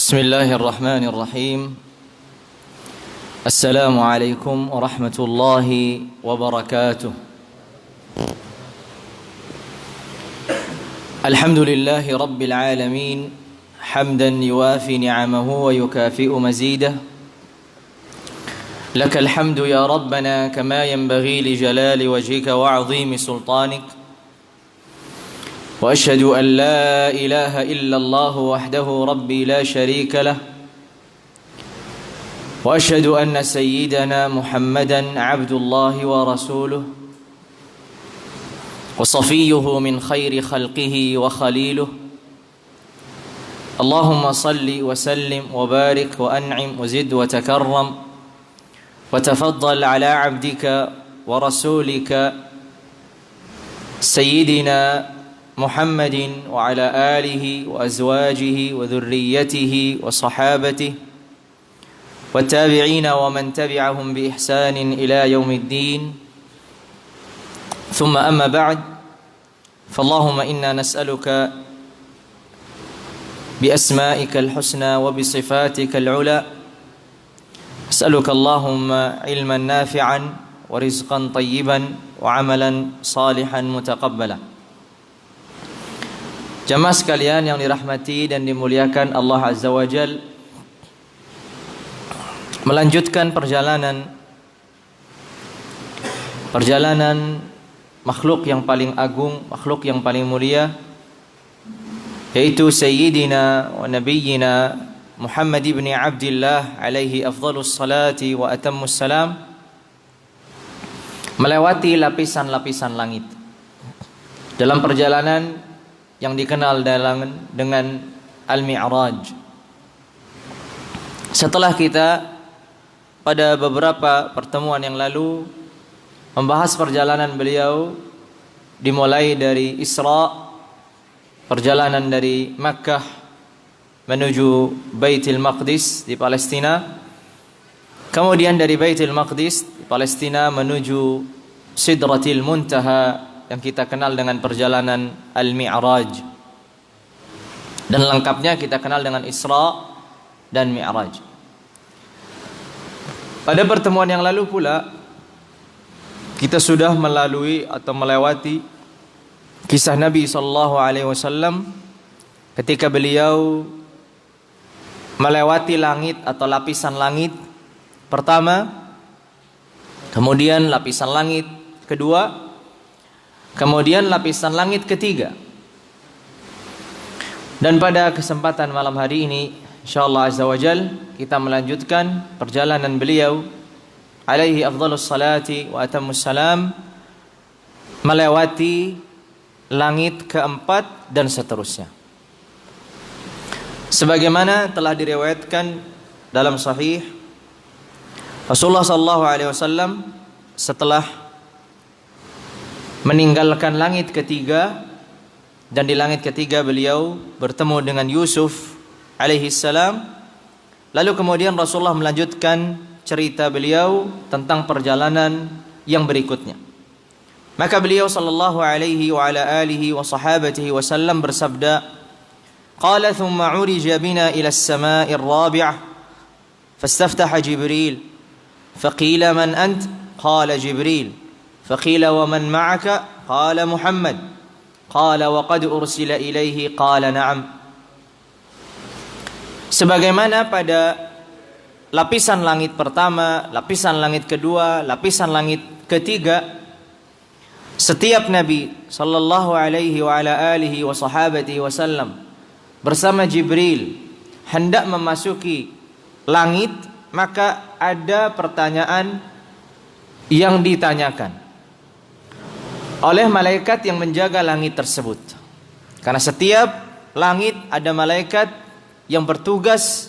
بسم الله الرحمن الرحيم. السلام عليكم ورحمة الله وبركاته. الحمد لله رب العالمين حمدا يوافي نعمه ويكافئ مزيده. لك الحمد يا ربنا كما ينبغي لجلال وجهك وعظيم سلطانك. وأشهد أن لا إله إلا الله وحده ربي لا شريك له. وأشهد أن سيدنا محمدا عبد الله ورسوله وصفيه من خير خلقه وخليله. اللهم صل وسلم وبارك وأنعم وزد وتكرم وتفضل على عبدك ورسولك سيدنا محمد وعلى آله وأزواجه وذريته وصحابته والتابعين ومن تبعهم بإحسان إلى يوم الدين. ثم أما بعد، فاللهم إنا نسألك بأسمائك الحسنى وبصفاتك العلى، أسألك اللهم علما نافعا ورزقا طيبا وعملا صالحا متقبلا. Jamaah sekalian yang dirahmati dan dimuliakan Allah Azza wa Jal, melanjutkan perjalanan makhluk yang paling agung, makhluk yang paling mulia, yaitu Sayyidina wa Nabiyyina Muhammad ibn Abdillah alaihi afdhalus salati wa atammus salam, melewati lapisan-lapisan langit dalam perjalanan yang dikenal dengan Al-Mi'raj. Setelah kita pada beberapa pertemuan yang lalu membahas perjalanan beliau, dimulai dari Isra, perjalanan dari Makkah menuju Baitul Maqdis di Palestina, kemudian dari Baitul Maqdis di Palestina menuju Sidratil Muntaha yang kita kenal dengan perjalanan Al-Mi'raj, dan lengkapnya kita kenal dengan Isra dan Mi'raj. Pada pertemuan yang lalu pula kita sudah melalui atau melewati kisah Nabi SAW ketika beliau melewati langit atau lapisan langit pertama, kemudian lapisan langit kedua, kemudian lapisan langit ketiga. Dan pada kesempatan malam hari ini, insyaallah azza wajal, kita melanjutkan perjalanan beliau alaihi afdhalus salati wa atammus salam, melewati langit keempat dan seterusnya. Sebagaimana telah diriwayatkan dalam sahih, Rasulullah sallallahu alaihi wasallam setelah meninggalkan langit ketiga, dan di langit ketiga beliau bertemu dengan Yusuf alaihi salam. Lalu kemudian Rasulullah melanjutkan cerita beliau tentang perjalanan yang berikutnya. Maka beliau sallallahu alaihi wa ala alihi wa sahabatihi wasallam bersabda, qala thumma urija bina ila as-sama'i ar-rabi'ah fastaftaha Jibril faqila man ant qala Jibril فقيل ومن معك قال محمد قال وقد أرسل إليه قال نعم. Sebagaimana pada lapisan langit pertama, lapisan langit kedua, lapisan langit ketiga, setiap Nabi sallallahu alaihi wa ala alihi wa sahabatihi wasallam bersama Jibril hendak memasuki langit, maka ada pertanyaan yang ditanyakan oleh malaikat yang menjaga langit tersebut. Karena setiap langit ada malaikat yang bertugas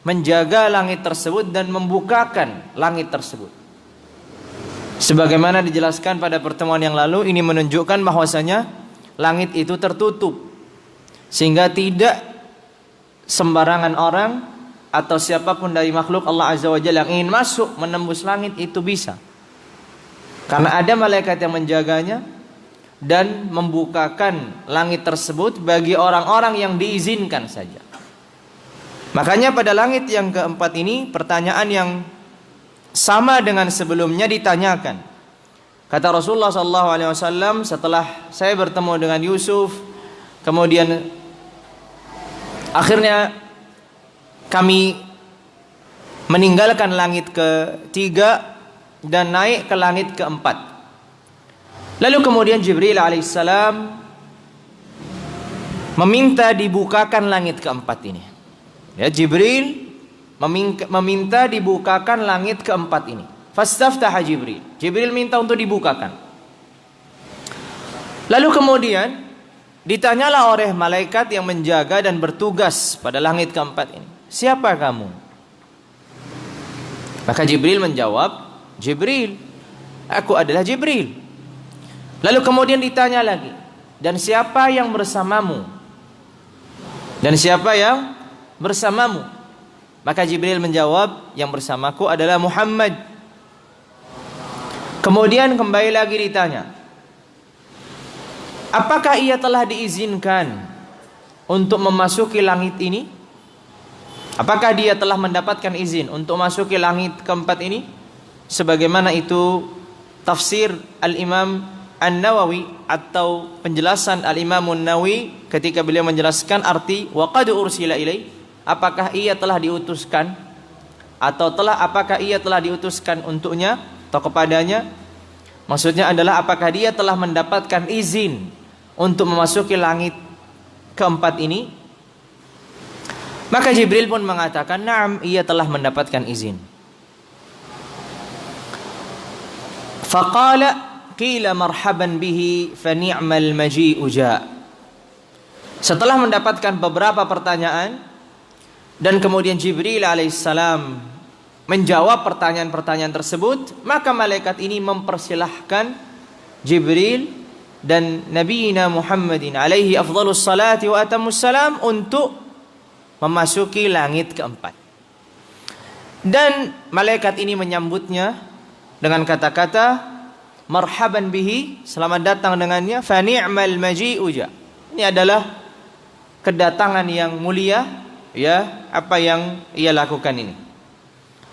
menjaga langit tersebut dan membukakan langit tersebut. Sebagaimana dijelaskan pada pertemuan yang lalu, ini menunjukkan bahwasanya langit itu tertutup, sehingga tidak sembarangan orang atau siapapun dari makhluk Allah Azza wa Jalla yang ingin masuk menembus langit itu bisa. Karena ada malaikat yang menjaganya dan membukakan langit tersebut bagi orang-orang yang diizinkan saja. Makanya pada langit yang keempat ini pertanyaan yang sama dengan sebelumnya ditanyakan. Kata Rasulullah SAW, setelah saya bertemu dengan Yusuf, kemudian akhirnya kami meninggalkan langit ketiga dan naik ke langit keempat. Lalu kemudian Jibril alaihissalam meminta dibukakan langit keempat ini. Ya, Jibril meminta dibukakan langit keempat ini. Fastaftaha Jibril. Jibril minta untuk dibukakan. Lalu kemudian ditanyalah oleh malaikat yang menjaga dan bertugas pada langit keempat ini, siapa kamu? Maka Jibril menjawab, Jibril, aku adalah Jibril. Lalu kemudian ditanya lagi, dan siapa yang bersamamu? Dan siapa yang bersamamu? Maka Jibril menjawab, yang bersamaku adalah Muhammad. Kemudian kembali lagi ditanya, apakah ia telah diizinkan untuk memasuki langit ini? Apakah dia telah mendapatkan izin untuk masuki langit keempat ini? Sebagaimana itu tafsir Al-Imam An-Nawawi atau penjelasan Al-Imam An-Nawawi ketika beliau menjelaskan arti wa qad ursila ilai. Apakah ia telah diutuskan atau apakah ia telah diutuskan untuknya atau kepadanya? Maksudnya adalah apakah dia telah mendapatkan izin untuk memasuki langit keempat ini? Maka Jibril pun mengatakan, "Na'am, ia telah mendapatkan izin." Faqala qila marhaban bihi fa ni'mal maji'u ja'. Setelah mendapatkan beberapa pertanyaan dan kemudian Jibril alaihissalam menjawab pertanyaan-pertanyaan tersebut, maka malaikat ini mempersilahkan Jibril dan Nabiina Muhammadin alaihi afdhalus salati wa atammus salam untuk memasuki langit keempat. Dan malaikat ini menyambutnya dengan kata-kata marhaban bihi, selamat datang dengannya, fa ni'mal maji'u ja. Ini adalah kedatangan yang mulia, ya, apa yang ia lakukan ini.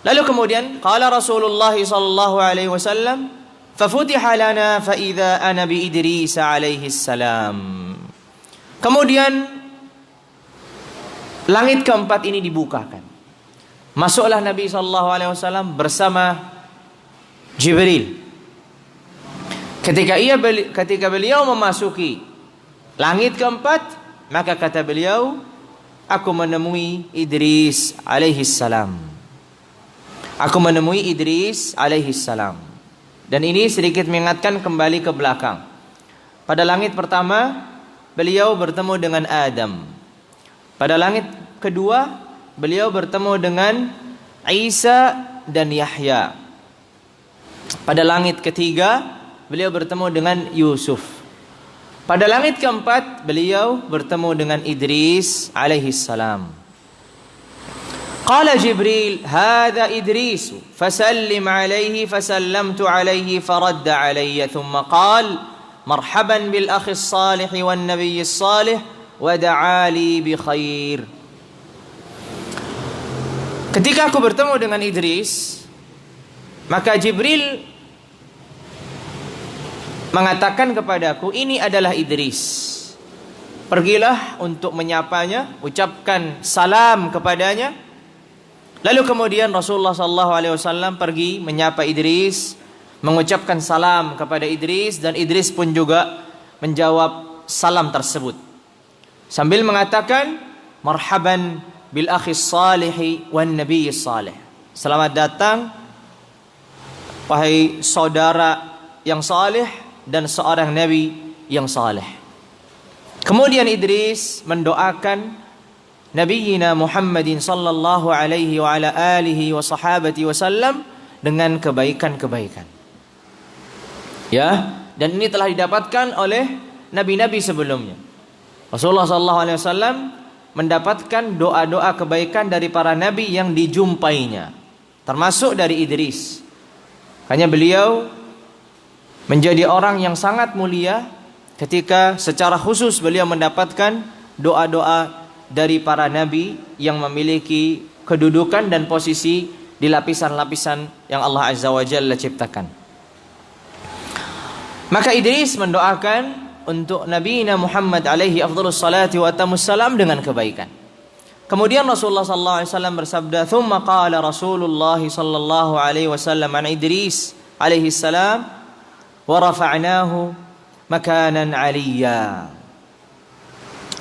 Lalu kemudian qala Rasulullah sallallahu alaihi wasallam fa futiha lana fa idza ana bi Idris alaihi salam. Kemudian langit keempat ini dibukakan. Masuklah Nabi sallallahu alaihi wasallam bersama Jibril. Ketika beliau memasuki langit keempat, maka kata beliau, aku menemui Idris alaihi salam. Aku menemui Idris alaihi salam. Dan ini sedikit mengingatkan kembali ke belakang. Pada langit pertama, beliau bertemu dengan Adam. Pada langit kedua, beliau bertemu dengan Isa dan Yahya. Pada langit ketiga, beliau bertemu dengan Yusuf. Pada langit keempat, beliau bertemu dengan Idris alaihi salam. Qala Jibril, hadha Idris, fasallim alaihi, fasallamtu alaihi, faradda alayya, thumma qala, marhaban bil akhi salih wan nabiy salih, wa da'ali bi khair. Ketika aku bertemu dengan Idris, maka Jibril mengatakan kepadaku, ini adalah Idris. Pergilah untuk menyapanya, ucapkan salam kepadanya. Lalu kemudian Rasulullah SAW pergi menyapa Idris, mengucapkan salam kepada Idris, dan Idris pun juga menjawab salam tersebut sambil mengatakan marhaban bil akhi salihi wan nabiy salih. Selamat datang wahai saudara yang saleh dan seorang nabi yang saleh. Kemudian Idris mendoakan Nabiina Muhammadin sallallahu alaihi wa ala alihi wa sahabati wasallam dengan kebaikan-kebaikan. Ya, dan ini telah didapatkan oleh nabi-nabi sebelumnya. Rasulullah sallallahu alaihi wasallam mendapatkan doa-doa kebaikan dari para nabi yang dijumpainya, termasuk dari Idris. Hanya beliau menjadi orang yang sangat mulia ketika secara khusus beliau mendapatkan doa-doa dari para nabi yang memiliki kedudukan dan posisi di lapisan-lapisan yang Allah Azza wa Jalla ciptakan. Maka Idris mendoakan untuk Nabi Muhammad alaihi afdhalus salati wa atamus salam dengan kebaikan. Kemudian Rasulullah sallallahu alaihi wasallam bersabda, "Tsumma qala Rasulullah sallallahu alaihi wasallam an Idris alaihi salam wa rafa'nahu makanan 'aliyya."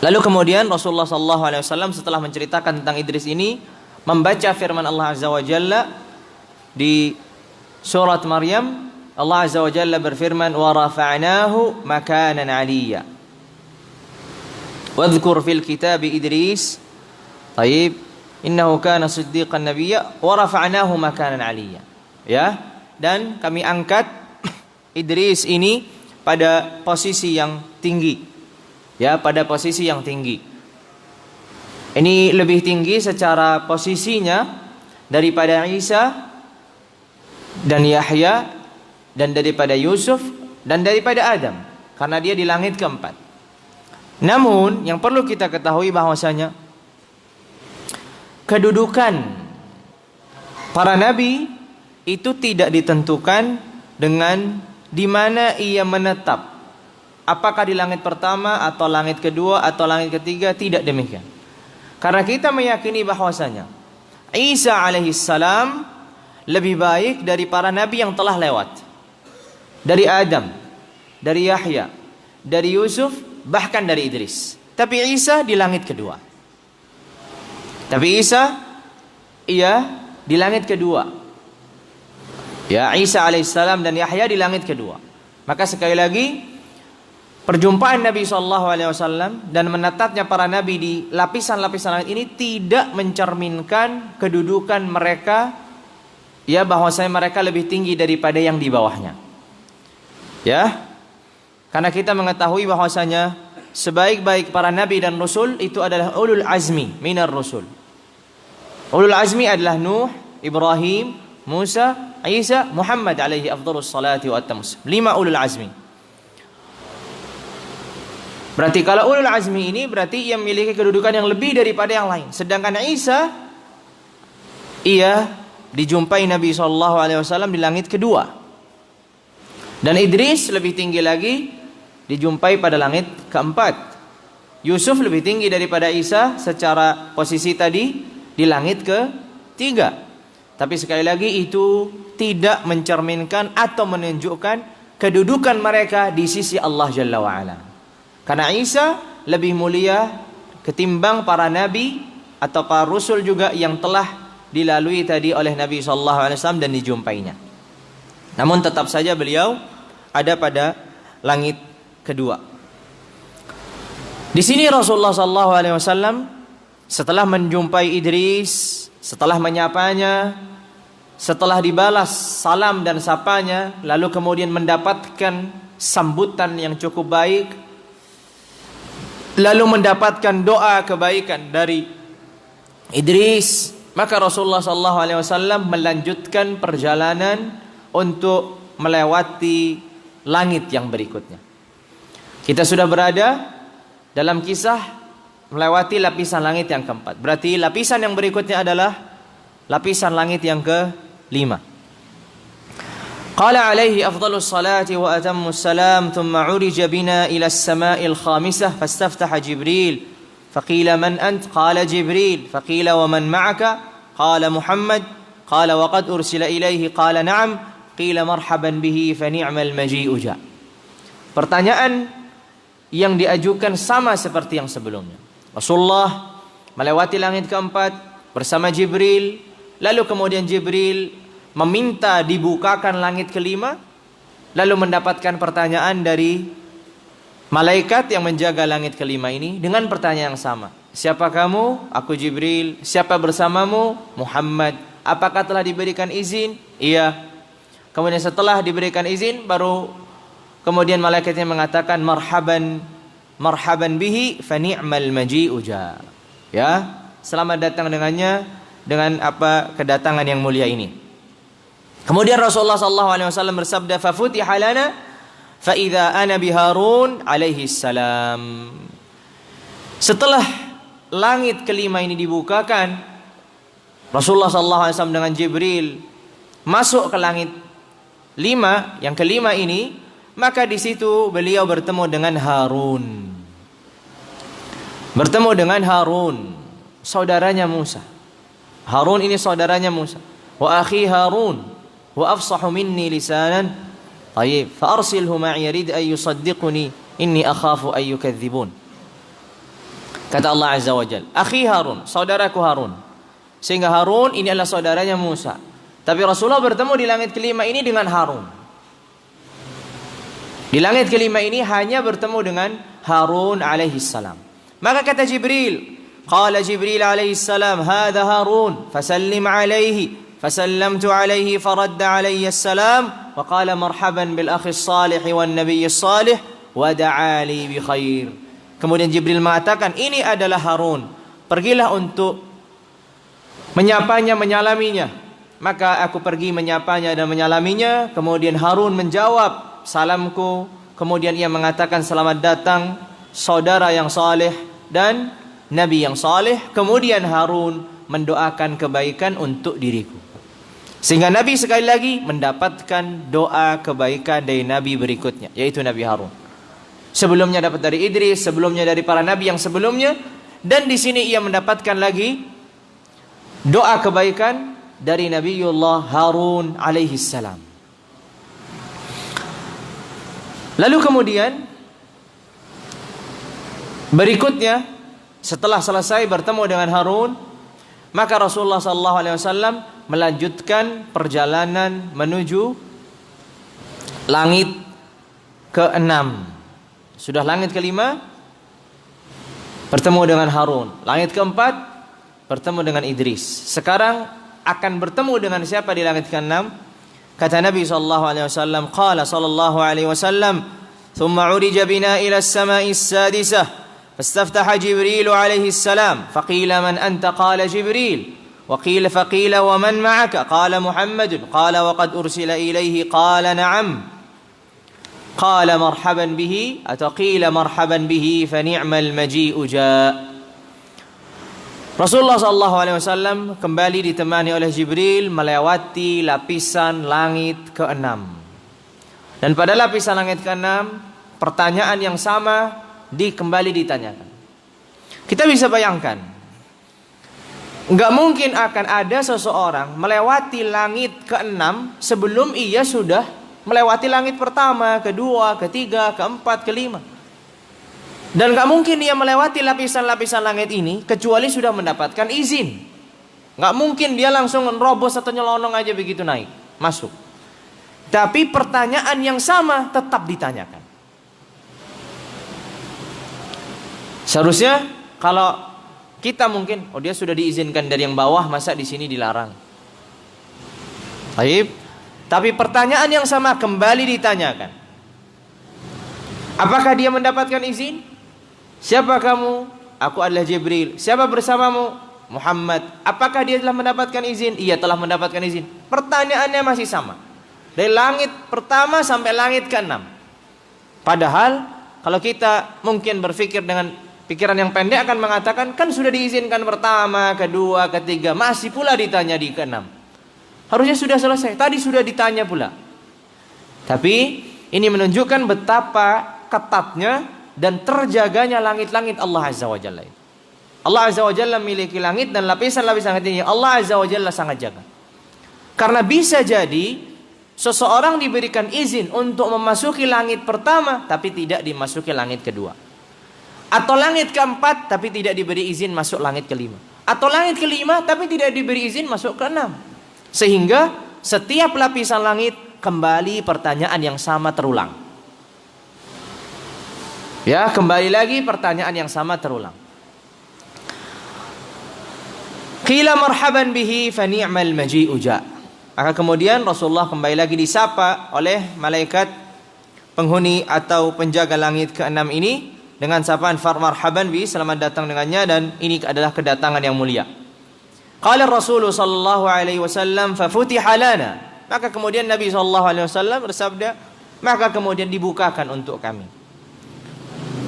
Lalu kemudian Rasulullah sallallahu alaihi wasallam setelah menceritakan tentang Idris ini membaca firman Allah Azza wa Jalla di surat Maryam. Allah Azza wa Jalla berfirman, "Wa rafa'nahu makanan 'aliyya." Wadhkur fil kitabi Idris, taib, innahu kana siddiqan nabiyya wa rafa'nahu makanan 'aliyya. Ya, dan kami angkat Idris ini pada posisi yang tinggi. Ya, pada posisi yang tinggi. Ini lebih tinggi secara posisinya daripada Isa dan Yahya dan daripada Yusuf dan daripada Adam, karena dia di langit keempat. Namun yang perlu kita ketahui bahwasanya kedudukan para nabi itu tidak ditentukan dengan di mana ia menetap. Apakah di langit pertama atau langit kedua atau langit ketiga, tidak demikian. Karena kita meyakini bahwasanya Isa alaihissalam lebih baik dari para nabi yang telah lewat. Dari Adam, dari Yahya, dari Yusuf, bahkan dari Idris. Tapi Isa di langit kedua. Tapi Isa, ia di langit kedua. Ya, Isa alaihissalam dan Yahya di langit kedua. Maka sekali lagi, perjumpaan Nabi SAW dan menetapnya para nabi di lapisan-lapisan langit ini tidak mencerminkan kedudukan mereka, ya, bahwasanya mereka lebih tinggi daripada yang di bawahnya. Ya, karena kita mengetahui bahwasanya sebaik-baik para nabi dan rasul itu adalah ulul azmi minar rusul. Ulul azmi adalah Nuh, Ibrahim, Musa, Isa, Muhammad alaihi afdhalus salati wa atamus. 5 ulul azmi. Berarti kalau ulul azmi ini berarti ia memiliki kedudukan yang lebih daripada yang lain. Sedangkan Isa, ia dijumpai Nabi SAW di langit kedua. Dan Idris lebih tinggi lagi, dijumpai pada langit keempat. Yusuf lebih tinggi daripada Isa secara posisi tadi di langit ketiga. Tapi sekali lagi itu tidak mencerminkan atau menunjukkan kedudukan mereka di sisi Allah Jalla wa'ala. Karena Isa lebih mulia ketimbang para nabi atau para rasul juga yang telah dilalui tadi oleh Nabi SAW dan dijumpainya. Namun tetap saja beliau ada pada langit kedua. Di sini Rasulullah SAW setelah menjumpai Idris, setelah menyapanya, setelah dibalas salam dan sapanya, lalu kemudian mendapatkan sambutan yang cukup baik, lalu mendapatkan doa kebaikan dari Idris, maka Rasulullah SAW melanjutkan perjalanan untuk melewati langit yang berikutnya. Kita sudah berada dalam kisah melewati lapisan langit yang keempat. Berarti lapisan yang berikutnya adalah lapisan langit yang ke-5. Qala alaihi afdhalus salati wa atammus salam thumma urija bina ila as-sama'il khamisah fastaftaha Jibril faqila man ant qala Jibril faqila wa man ma'aka qala Muhammad qala wa qad ursila ilaihi qala na'am qila marhaban bihi fa ni'mal maji'u ja. Pertanyaan yang diajukan sama seperti yang sebelumnya. Rasulullah melewati langit keempat bersama Jibril, lalu kemudian Jibril meminta dibukakan langit kelima, lalu mendapatkan pertanyaan dari malaikat yang menjaga langit kelima ini dengan pertanyaan yang sama. Siapa kamu? Aku Jibril. Siapa bersamamu? Muhammad. Apakah telah diberikan izin? Iya. Kemudian setelah diberikan izin, baru kemudian malaikatnya mengatakan marhaban bihi fa ni'mal maji'u ja. Ya, selamat datang dengannya dengan apa kedatangan yang mulia ini. Kemudian Rasulullah SAW bersabda fa futiha lana fa idza ana bi Harun alaihi salam. Setelah langit kelima ini dibukakan, Rasulullah SAW dengan Jibril masuk ke langit yang kelima ini, maka di situ beliau bertemu dengan Harun. Bertemu dengan Harun, saudaranya Musa. Harun ini saudaranya Musa. Wa akhi Harun wa afsahu minni lisanan. Tayyib, fa arsilhu ma'i yarid ay yusaddiquni inni akhafu ay yukadzibun. Kata Allah Azza wa Jalla, akhi Harun, saudaraku Harun. Sehingga Harun ini adalah saudaranya Musa. Tapi Rasulullah bertemu di langit kelima ini dengan Harun. Di langit kelima ini hanya bertemu dengan Harun alaihi salam. Maka kata Jibril, qala Jibril alaihi salam, hadha Harun, fasallim alaihi. فسلمت عليه فرد علي السلام وقال مرحبا بالأخ الصالح والنبي الصالح ودعا لي بخير. Kemudian Jibril mengatakan, ini adalah Harun, pergilah untuk menyapanya, menyalaminya. Maka aku pergi menyapanya dan menyalaminya. Kemudian Harun menjawab salamku. Kemudian ia mengatakan, selamat datang saudara yang saleh dan nabi yang saleh. Kemudian Harun mendoakan kebaikan untuk diriku. Sehingga Nabi sekali lagi mendapatkan doa kebaikan dari Nabi berikutnya, yaitu Nabi Harun. Sebelumnya dapat dari Idris, sebelumnya dari para Nabi yang sebelumnya. Dan di sini ia mendapatkan lagi doa kebaikan dari Nabiullah Harun alaihi salam. Lalu kemudian berikutnya, setelah selesai bertemu dengan Harun, maka Rasulullah SAW melanjutkan perjalanan menuju langit ke-6. Sudah langit kelima, bertemu dengan Harun. Langit keempat, bertemu dengan Idris. Sekarang akan bertemu dengan siapa di langit ke-6? Kata Nabi SAW, qala sallallahu alaihi wasallam, thumma urija bina ila as-sama'i as-sadisah, fastaftaha Jibril alaihi salam, faqila man anta, qala Jibril. وقيل فقيل ومن معك قال محمد قال وقد أرسل إليه قال نعم قال مرحبا به atau قيل مرحبا به فنعم المجيء جاء. Rasulullah SAW kembali ditemani oleh Jibril melewati lapisan langit ke-6. Dan pada lapisan langit ke-6 pertanyaan yang sama kembali ditanyakan. Kita bisa bayangkan, enggak mungkin akan ada seseorang melewati langit ke-6 sebelum ia sudah melewati langit pertama, kedua, ketiga, keempat, kelima. Dan enggak mungkin ia melewati lapisan-lapisan langit ini kecuali sudah mendapatkan izin. Enggak mungkin dia langsung nerobos atau nyelonong aja begitu naik, masuk. Tapi pertanyaan yang sama tetap ditanyakan. Seharusnya kalau kita mungkin, dia sudah diizinkan dari yang bawah, masa di sini dilarang? Baik. Tapi pertanyaan yang sama kembali ditanyakan. Apakah dia mendapatkan izin? Siapa kamu? Aku adalah Jibril. Siapa bersamamu? Muhammad. Apakah dia telah mendapatkan izin? Iya, telah mendapatkan izin. Pertanyaannya masih sama. Dari langit pertama sampai langit ke-6. Padahal kalau kita mungkin berpikir dengan pikiran yang pendek akan mengatakan, kan sudah diizinkan pertama, kedua, ketiga, masih pula ditanya di ke-6. Harusnya sudah selesai, tadi sudah ditanya pula. Tapi ini menunjukkan betapa ketatnya dan terjaganya langit-langit Allah Azza wa Jalla. Allah Azza wa Jalla memiliki langit dan lapisan-lapisan langit ini Allah Azza wa Jalla sangat jaga. Karena bisa jadi seseorang diberikan izin untuk memasuki langit pertama tapi tidak dimasuki langit kedua. Atau langit keempat tapi tidak diberi izin masuk langit kelima. Atau langit kelima tapi tidak diberi izin masuk ke-6. Sehingga setiap lapisan langit kembali pertanyaan yang sama terulang. Ya, kembali lagi pertanyaan yang sama terulang. Qila marhaban bihi fa ni'mal maji'u ja'. Maka kemudian Rasulullah kembali lagi disapa oleh malaikat penghuni atau penjaga langit ke-6 ini dengan sapaan marhaban bi, selamat datang dengannya, dan ini adalah kedatangan yang mulia. Qala Rasulullah sallallahu alaihi wasallam fa futiha lana. Maka kemudian Nabi sallallahu alaihi wasallam bersabda, maka kemudian dibukakan untuk kami.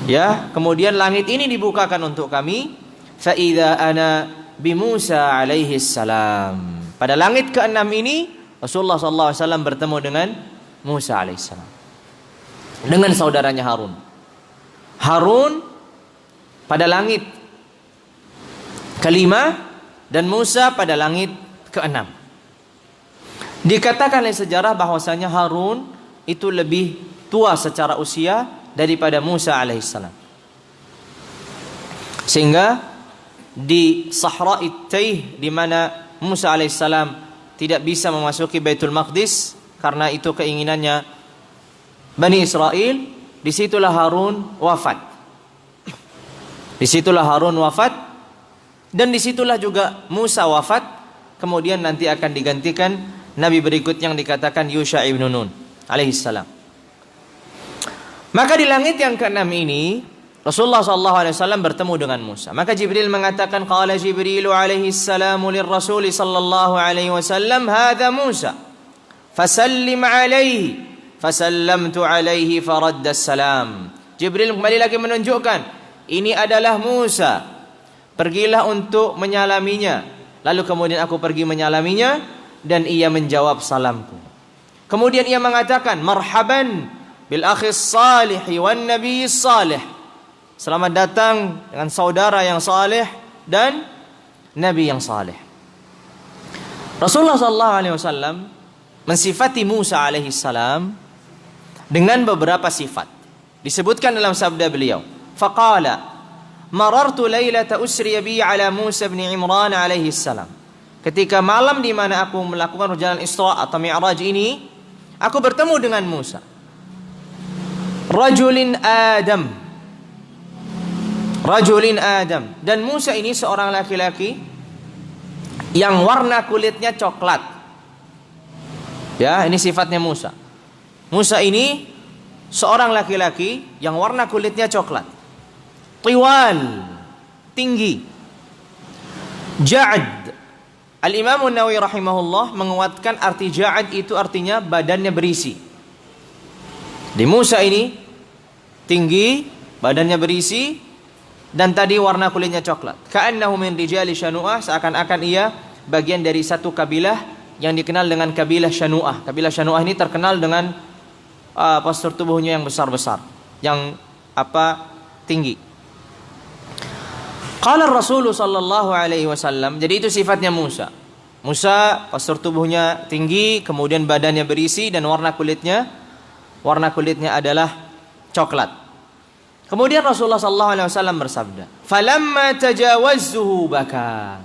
Ya, kemudian langit ini dibukakan untuk kami. fa idza ana bi Musa alaihi salam. Pada langit ke-6 ini Rasulullah sallallahu alaihi wasallam bertemu dengan Musa alaihi salam. Dengan saudaranya Harun. Harun pada langit ke-5 dan Musa pada langit ke-6. Dikatakan oleh sejarah bahwasanya Harun itu lebih tua secara usia daripada Musa alaihissalam. Sehingga di Sahra Taih di mana Musa alaihissalam tidak bisa memasuki Baitul Maqdis karena itu keinginannya Bani Israel, disitulah Harun wafat. Disitulah Harun wafat dan disitulah juga Musa wafat. Kemudian nanti akan digantikan Nabi berikut yang dikatakan Yusha ibn Nun alaihissalam. Maka di langit yang ke-6 ini Rasulullah SAW bertemu dengan Musa. Maka Jibril mengatakan, qala Jibrilu alaihi salamu lirrasul sallallahu alaihi wasallam, hadha Musa fasallim alaihi. Fasallamtu alaihi faradda salam. Jibril kembali lagi menunjukkan, ini adalah Musa. Pergilah untuk menyalaminya. Lalu kemudian aku pergi menyalaminya dan ia menjawab salamku. Kemudian ia mengatakan, marhaban bil akhis salih wan nabiy salih. Selamat datang dengan saudara yang saleh dan nabi yang saleh. Rasulullah sallallahu alaihi wasallam mensifati Musa alaihi salam dengan beberapa sifat. Disebutkan dalam sabda beliau, faqala marartu lailata usriya bi ala Musa bin Imran alaihi salam. Ketika malam di mana aku melakukan perjalanan Isra atau Mi'raj ini, aku bertemu dengan Musa. Rajulin Adam. Rajulin Adam. Dan Musa ini seorang laki-laki yang warna kulitnya coklat. Ya, ini sifatnya Musa. Musa ini seorang laki-laki yang warna kulitnya coklat. Tiwal, tinggi. Ja'ad. Al-Imam An-Nawawi rahimahullah menguatkan arti ja'ad itu artinya badannya berisi. Di Musa ini tinggi, badannya berisi, dan tadi warna kulitnya coklat. Ka'annahu min rijali Syanu'ah, seakan-akan ia bagian dari satu kabilah yang dikenal dengan kabilah Syanu'ah. Kabilah Syanu'ah ini terkenal dengan postur tubuhnya yang besar-besar, yang tinggi. Qala Rasulullah sallallahu alaihi wasallam, jadi itu sifatnya Musa. Musa postur tubuhnya tinggi, kemudian badannya berisi dan warna kulitnya adalah coklat. Kemudian Rasulullah sallallahu alaihi wasallam bersabda, "Falamma tajawazzuhu baka."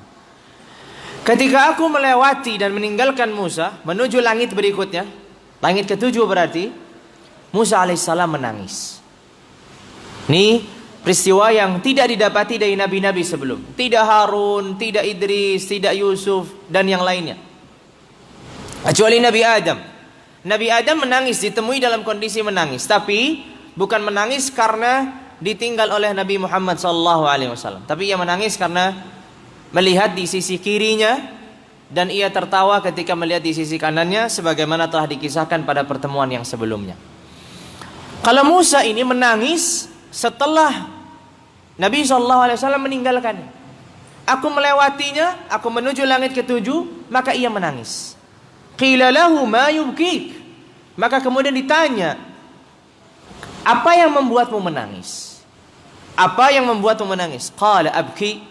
Ketika aku melewati dan meninggalkan Musa menuju langit berikutnya, langit ke-7 berarti, Musa alaihissalam menangis. Ini peristiwa yang tidak didapati dari nabi-nabi sebelum. Tidak Harun, tidak Idris, tidak Yusuf, dan yang lainnya. Kecuali Nabi Adam. Nabi Adam menangis, ditemui dalam kondisi menangis. Tapi bukan menangis karena ditinggal oleh Nabi Muhammad SAW. Tapi ia menangis karena melihat di sisi kirinya, dan ia tertawa ketika melihat di sisi kanannya, sebagaimana telah dikisahkan pada pertemuan yang sebelumnya. Kalau Musa ini menangis setelah Nabi SAW meninggalkan. Aku melewatinya, aku menuju langit ke-7, maka ia menangis. Qila lahu ma yubkik. Maka kemudian ditanya, apa yang membuatmu menangis? Apa yang membuatmu menangis? Qala abki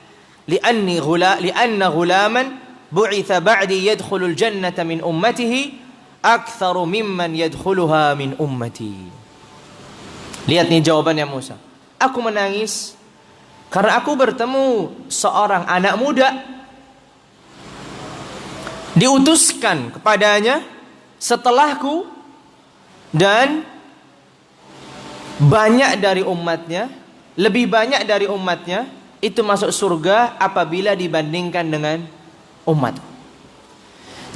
lianna ghulaman bu'itha ba'di yadkhulul jannata min ummatihi aktsaru mimman yadkhuluha min ummati. Lihat nih jawabannya Musa. Aku menangis karena aku bertemu seorang anak muda, diutuskan kepadanya setelahku, dan banyak dari umatnya, lebih banyak dari umatnya itu masuk surga apabila dibandingkan dengan umat.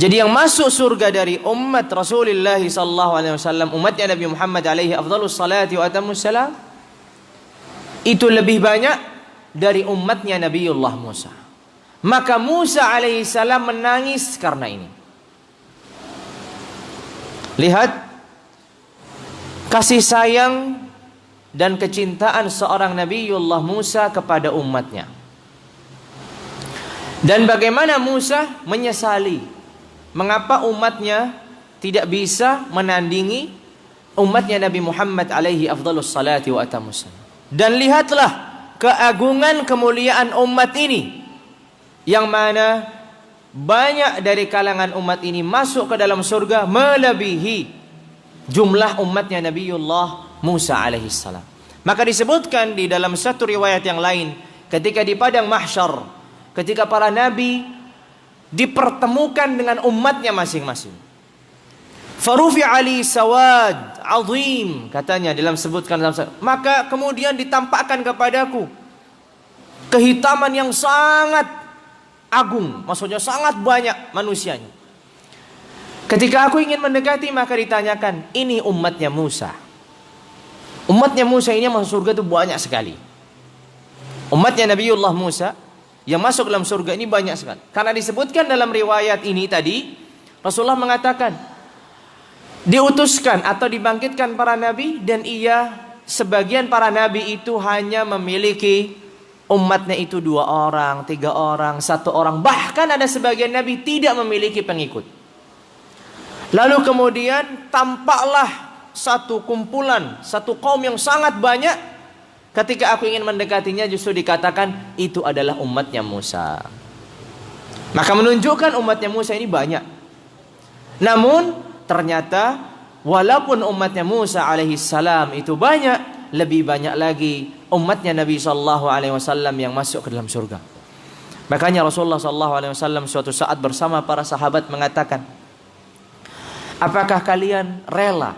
Jadi yang masuk surga dari umat Rasulullah SAW, umatnya Nabi Muhammad alaihi afdhalus salati wa atammus salam, itu lebih banyak dari umatnya Nabiullah Musa. Maka Musa alaihissalam menangis karena ini. Lihat kasih sayang dan kecintaan seorang Nabiullah Musa kepada umatnya. Dan bagaimana Musa menyesali mengapa umatnya tidak bisa menandingi umatnya Nabi Muhammad alaihi afdhalus salati wa atamus salam. Dan lihatlah keagungan kemuliaan umat ini, yang mana banyak dari kalangan umat ini masuk ke dalam surga melebihi jumlah umatnya Nabiullah Musa alaihi salam. Maka disebutkan di dalam satu riwayat yang lain, ketika di padang mahsyar, ketika para nabi dipertemukan dengan umatnya masing-masing, farufi ali sawad azim, katanya dalam sebutkan dalam, maka kemudian ditampakkan kepadaku kehitaman yang sangat agung, maksudnya sangat banyak manusianya. Ketika aku ingin mendekati, maka ditanyakan, ini umatnya Musa. Umatnya Musa ini masuk surga itu banyak sekali. Umatnya Nabiullah Musa yang masuk dalam surga ini banyak sekali. Karena disebutkan dalam riwayat ini tadi, Rasulullah mengatakan diutuskan atau dibangkitkan para nabi, dan sebagian para nabi itu hanya memiliki umatnya itu 2 orang, 3 orang, 1 orang. Bahkan ada sebagian nabi tidak memiliki pengikut. Lalu kemudian tampaklah satu kumpulan, satu kaum yang sangat banyak. Ketika aku ingin mendekatinya, justru dikatakan itu adalah umatnya Musa. Maka menunjukkan umatnya Musa ini banyak. Namun ternyata walaupun umatnya Musa alaihi salam itu banyak, lebih banyak lagi umatnya Nabi sallallahu alaihi wasallam yang masuk ke dalam surga. Makanya Rasulullah sallallahu alaihi wasallam suatu saat bersama para sahabat mengatakan, apakah kalian rela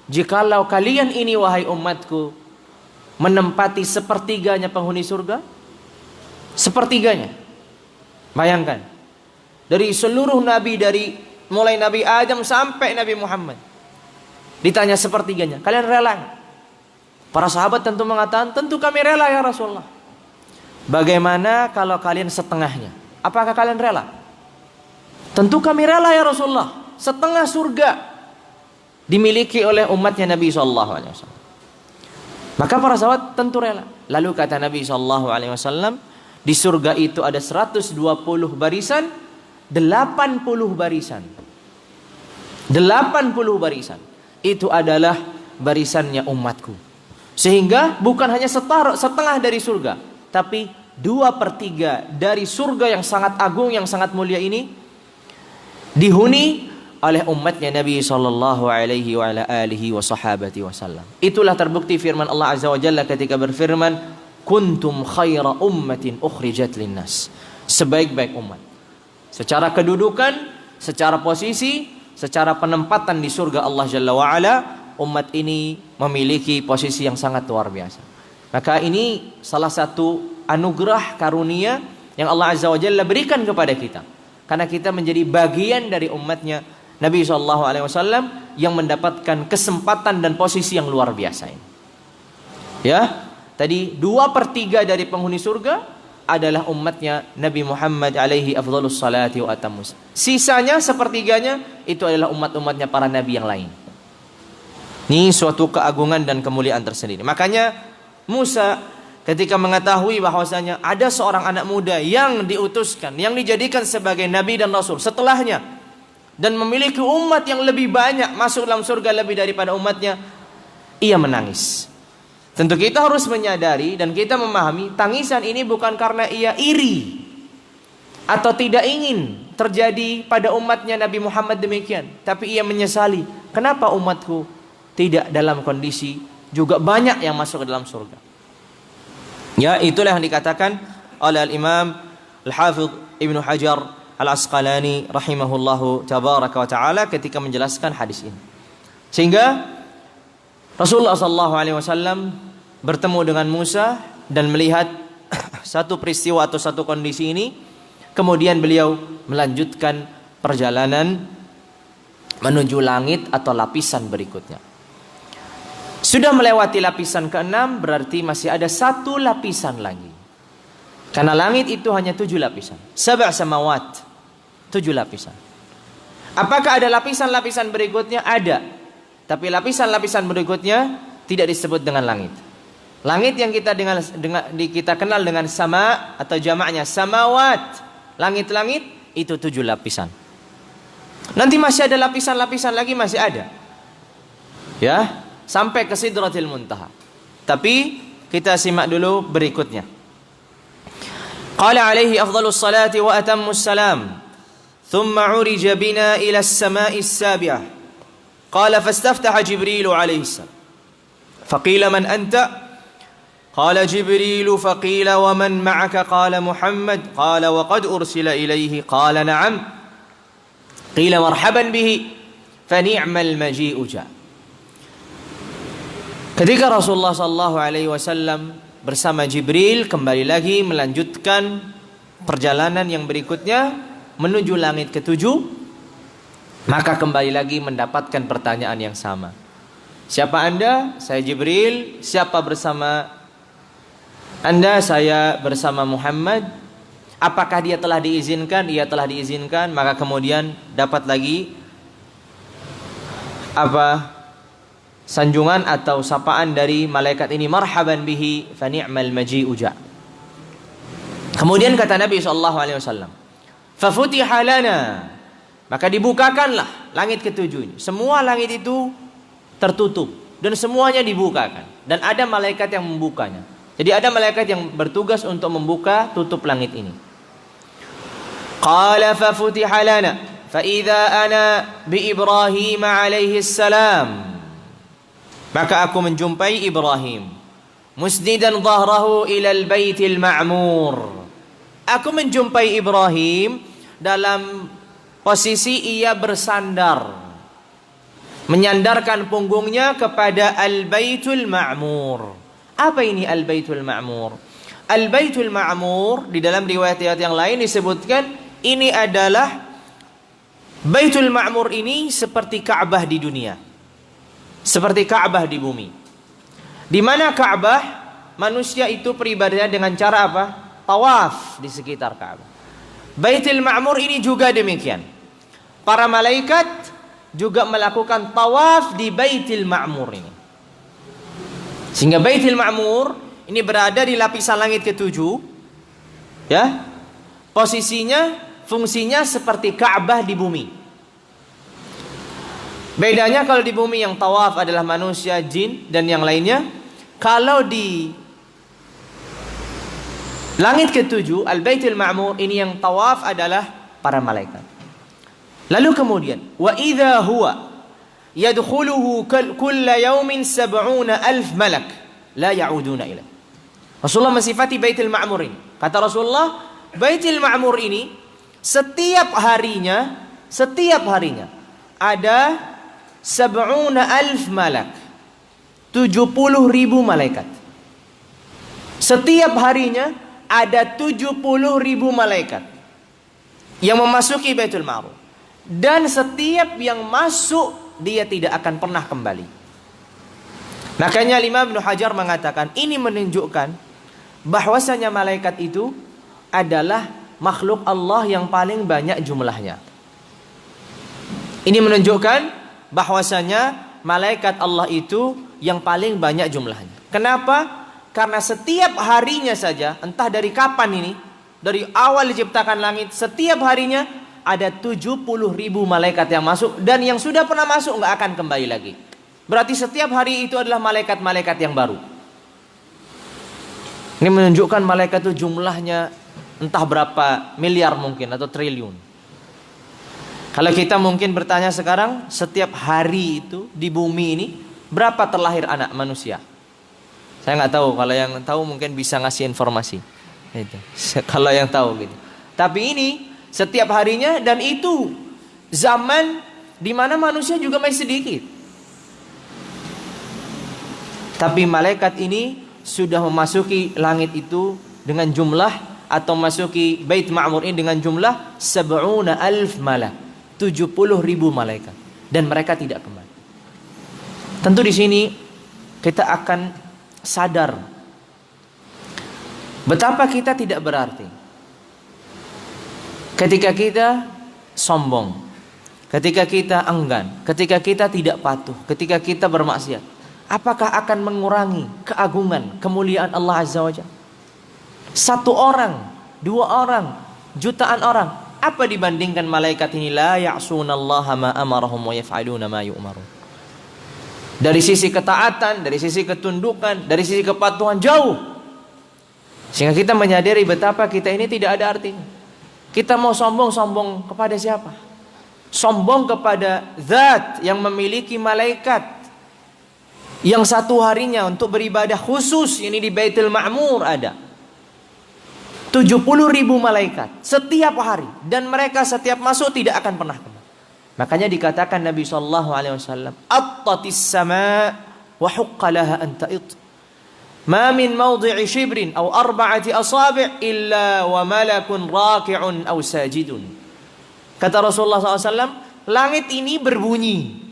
jikalau kalian ini, wahai umatku, menempati sepertiganya penghuni surga? Sepertiganya. Bayangkan, dari seluruh nabi, dari mulai Nabi Adam sampai Nabi Muhammad, ditanya sepertiganya, kalian rela? Para sahabat tentu mengatakan, tentu kami rela ya Rasulullah. Bagaimana kalau kalian setengahnya? Apakah kalian rela? Tentu kami rela ya Rasulullah. Setengah surga dimiliki oleh umatnya Nabi SAW. Maka para sahabat tentu rela. Lalu kata Nabi SAW, di surga itu ada 120 barisan, 80 barisan. 80 barisan. Itu adalah barisannya umatku. Sehingga bukan hanya setengah dari surga, tapi 2/3 dari surga yang sangat agung, yang sangat mulia ini dihuni oleh umatnya Nabi sallallahu alaihi wa ala alihi wa sahabati wasallam. Itulah terbukti firman Allah azza wa jalla ketika berfirman, kuntum khaira ummatin ukhrijat linnas. Sebaik-baik umat. Secara kedudukan, secara posisi, secara penempatan di surga Allah jalla wa ala, umat ini memiliki posisi yang sangat luar biasa. Maka ini salah satu anugerah karunia yang Allah azza wa jalla berikan kepada kita, karena kita menjadi bagian dari umatnya Nabi SAW yang mendapatkan kesempatan dan posisi yang luar biasa ini. Ya, tadi 2/3 dari penghuni surga adalah umatnya Nabi Muhammad alaihi afdhalus salati wa atamus. Sisanya sepertiganya itu adalah umat-umatnya para nabi yang lain. Ini suatu keagungan dan kemuliaan tersendiri. Makanya Musa ketika mengetahui bahwasanya ada seorang anak muda yang diutuskan, yang dijadikan sebagai nabi dan rasul setelahnya, dan memiliki umat yang lebih banyak masuk dalam surga lebih daripada umatnya, ia menangis. Tentu kita harus menyadari dan kita memahami, tangisan ini bukan karena ia iri atau tidak ingin terjadi pada umatnya Nabi Muhammad demikian, tapi ia menyesali, kenapa umatku tidak dalam kondisi juga banyak yang masuk ke dalam surga. Ya, itulah yang dikatakan oleh Al-Imam Al-Hafidh Ibnu Hajar Al-Asqalani rahimahullahu tabaraka wa ta'ala ketika menjelaskan hadis ini. Sehingga Rasulullah SAW bertemu dengan Musa dan melihat satu peristiwa atau satu kondisi ini. Kemudian beliau melanjutkan perjalanan menuju langit atau lapisan berikutnya. Sudah melewati lapisan ke-6, berarti masih ada 1 lapisan lagi. Karena langit itu hanya 7 lapisan. 7 samawat, 7 lapisan. Apakah ada lapisan-lapisan berikutnya? Ada. Tapi lapisan-lapisan berikutnya tidak disebut dengan langit. Langit yang kita kenal dengan sama atau jamaknya samawat, langit-langit itu 7 lapisan. Nanti masih ada lapisan-lapisan lagi, masih ada. Ya, sampai ke Sidratil Muntaha. Tapi kita simak dulu berikutnya. Qala alaihi afdhalus salati wa atammus salam. Thumma urija bina ila as-sama'i as-sabi'ah. Qala fastaftaha Jibril alaihi salam. Faqila man anta? Qala Jibril. Faqila wa man ma'aka? Qala Muhammad. Qala wa qad ursila ilaihi. Qala na'am. Qila marhaban bihi. Fa ni'mal maji'u ja'. Ketika Rasulullah SAW bersama Jibril kembali lagi melanjutkan perjalanan yang berikutnya menuju langit ke-7, maka kembali lagi mendapatkan pertanyaan yang sama. Siapa Anda? Saya Jibril. Siapa bersama Anda? Saya bersama Muhammad. Apakah dia telah diizinkan? Ia telah diizinkan. Maka kemudian dapat lagi sanjungan atau sapaan dari malaikat ini, marhaban bihi fa ni'mal maji'u ja'. Kemudian kata Nabi SAW, fa futiha lana, maka dibukakanlah langit ke-7 ini. Semua langit itu tertutup dan semuanya dibukakan, dan ada malaikat yang membukanya. Jadi ada malaikat yang bertugas untuk membuka tutup langit ini. Qala fa futiha lana fa idza ana bi Ibrahim alaihi salam. Maka aku menjumpai Ibrahim musnidan dhahrahu ilal baitil ma'mur. Aku menjumpai Ibrahim dalam posisi ia bersandar, menyandarkan punggungnya kepada al-baitul ma'mur. Apa ini al-baitul ma'mur? Al-baitul ma'mur di dalam riwayat-riwayat yang lain disebutkan ini adalah Baitul Ma'mur ini seperti Ka'bah di dunia, seperti Ka'bah di bumi. Di mana Ka'bah, manusia itu peribadahnya dengan cara apa? Tawaf di sekitar Ka'bah. Baitul Ma'mur ini juga demikian. Para malaikat juga melakukan tawaf di Baitul Ma'mur ini. Sehingga Baitul Ma'mur ini berada di lapisan langit ke-7. Ya. Posisinya, fungsinya seperti Ka'bah di bumi. Bedanya kalau di bumi yang tawaf adalah manusia, jin, dan yang lainnya. Kalau di langit ke-7, Al-Baitul Ma'mur, ini yang tawaf adalah para malaikat. Lalu kemudian, wa idza huwa yadkhuluhu kulla yawmin 70,000 malak la ya'uduna ilaih. Rasulullah mensifati Baitul Ma'mur ini. Kata Rasulullah, Baitul Ma'mur ini setiap harinya ada 70,000 malak, 70,000 malaikat. Setiap harinya ada 70,000 malaikat yang memasuki Baitul Ma'mur. Dan setiap yang masuk dia tidak akan pernah kembali. Makanya Imam Ibnu Hajar mengatakan ini menunjukkan bahwasanya malaikat itu adalah makhluk Allah yang paling banyak jumlahnya. Ini menunjukkan bahwasanya malaikat Allah itu yang paling banyak jumlahnya. Kenapa? Karena setiap harinya saja, entah dari kapan ini, dari awal diciptakan langit, setiap harinya ada 70,000 malaikat yang masuk, dan yang sudah pernah masuk nggak akan kembali lagi. Berarti setiap hari itu adalah malaikat-malaikat yang baru. Ini menunjukkan malaikat itu jumlahnya entah berapa miliar mungkin atau triliun. Kalau kita mungkin bertanya sekarang, setiap hari itu di bumi ini berapa terlahir anak manusia? Saya nggak tahu. Kalau yang tahu mungkin bisa ngasih informasi. Itu. Kalau yang tahu gitu. Tapi ini setiap harinya, dan itu zaman di mana manusia juga masih sedikit. Tapi malaikat ini sudah memasuki langit itu dengan jumlah, atau masuki Bait Ma'mur ini dengan jumlah 70,000 malak, 70,000 malaikat, dan mereka tidak kembali. Tentu di sini kita akan sadar betapa kita tidak berarti ketika kita sombong, ketika kita enggan, ketika kita tidak patuh, ketika kita bermaksiat. Apakah akan mengurangi keagungan, kemuliaan Allah Azza wa Jalla? 1 orang, 2 orang jutaan orang. Apa dibandingkan malaikat ini? La ya'sunallaha ma amarahum wa yaf'aluna ma yu'marun. Dari sisi ketaatan, dari sisi ketundukan, dari sisi kepatuhan jauh. Sehingga kita menyadari betapa kita ini tidak ada artinya. Kita mau sombong kepada siapa? Sombong kepada zat yang memiliki malaikat yang satu harinya untuk beribadah khusus, ini di Baitul Ma'mur ada 70.000 malaikat setiap hari, dan mereka setiap masuk tidak akan pernah kembali. Makanya dikatakan Nabi SAW, attatis sama wa huqqa laha an ta'id, ma min mawdi'i shibrin aw arba'ati asabi' illa wa malakun raki'un aw sajidun. Kata Rasulullah SAW, langit ini berbunyi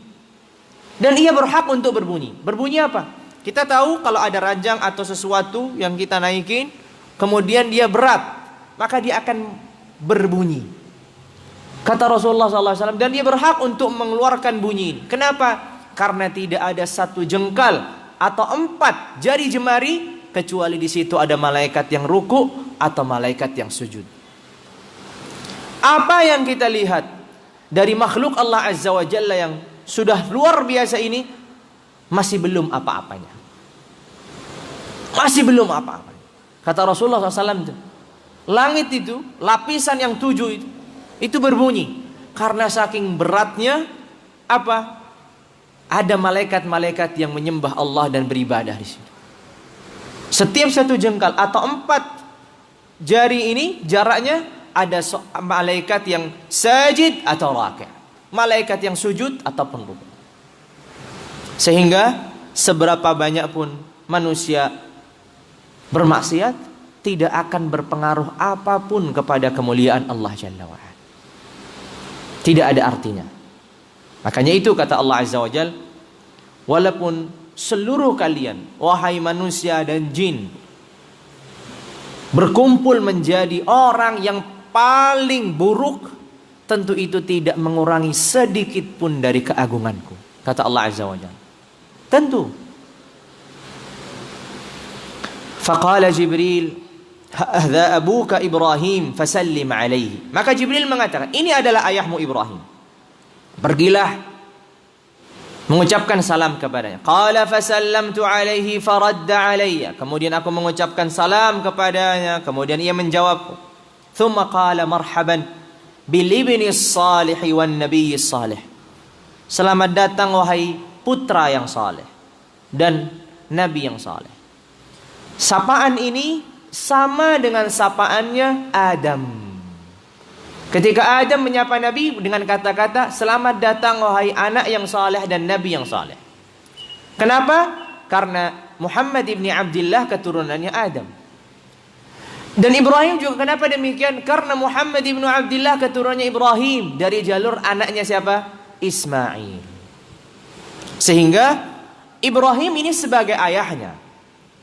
dan ia berhak untuk berbunyi. Berbunyi apa? Kita tahu kalau ada ranjang atau sesuatu yang kita naikin, kemudian dia berat, maka dia akan berbunyi. Kata Rasulullah SAW, dan dia berhak untuk mengeluarkan bunyi. Kenapa? Karena tidak ada satu jengkal atau 4 jari jemari kecuali di situ ada malaikat yang ruku atau malaikat yang sujud. Apa yang kita lihat dari makhluk Allah Azza wa Jalla yang sudah luar biasa ini, masih belum apa-apanya. Masih belum apa-apanya. Kata Rasulullah SAW, langit itu, lapisan yang 7 itu berbunyi. Karena saking beratnya, apa? Ada malaikat-malaikat yang menyembah Allah dan beribadah di situ. Setiap satu jengkal atau 4 jari ini jaraknya ada malaikat yang sajid atau raki'. Malaikat yang sujud ataupun rukuk. Sehingga seberapa banyak pun manusia bermaksiat, tidak akan berpengaruh apapun kepada kemuliaan Allah Jalla wa'ala. Tidak ada artinya. Makanya itu kata Allah Azza wa Jalla, walaupun seluruh kalian, wahai manusia dan jin, berkumpul menjadi orang yang paling buruk, tentu itu tidak mengurangi sedikit pun dari keagunganku, kata Allah Azza wa Jalla. Tentu. Faqala Jibril, hadza abuka Ibrahim fasallim alaihi. Maka Jibril mengatakan, ini adalah ayahmu Ibrahim. Pergilah mengucapkan salam kepadanya. Qala fasallamtu alaihi faradda alayya. Kemudian aku mengucapkan salam kepadanya, kemudian ia menjawabku. Thumma qala marhaban bil ibni salih wan nabiy salih. Selamat datang wahai putra yang saleh dan nabi yang saleh. Sapaan ini sama dengan sapaannya Adam. Ketika Adam menyapa Nabi dengan kata-kata, selamat datang wahai anak yang saleh dan nabi yang saleh. Kenapa? Karena Muhammad ibni Abdullah keturunannya Adam. Dan Ibrahim juga kenapa demikian? Karena Muhammad ibnu Abdullah keturunannya Ibrahim dari jalur anaknya siapa? Ismail. Sehingga Ibrahim ini sebagai ayahnya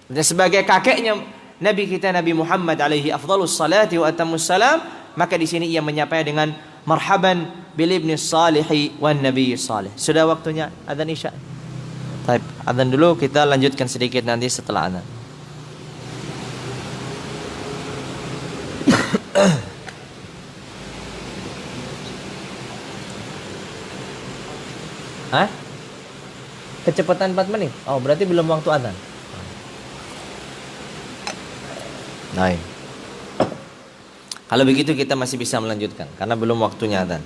dan sebagai kakeknya Nabi kita Nabi Muhammad alaihi afdhalus salati wa atammus salam, maka di sini ia menyapanya dengan marhaban bil ibni salihi wan nabiy salih. Sudah waktunya adzan Isya. Baik, adzan dulu, kita lanjutkan sedikit nanti setelah adzan. Hah? Kecepatan 4 menit? Oh, berarti belum waktu adzan. Baik. Kalau begitu kita masih bisa melanjutkan karena belum waktunya adzan.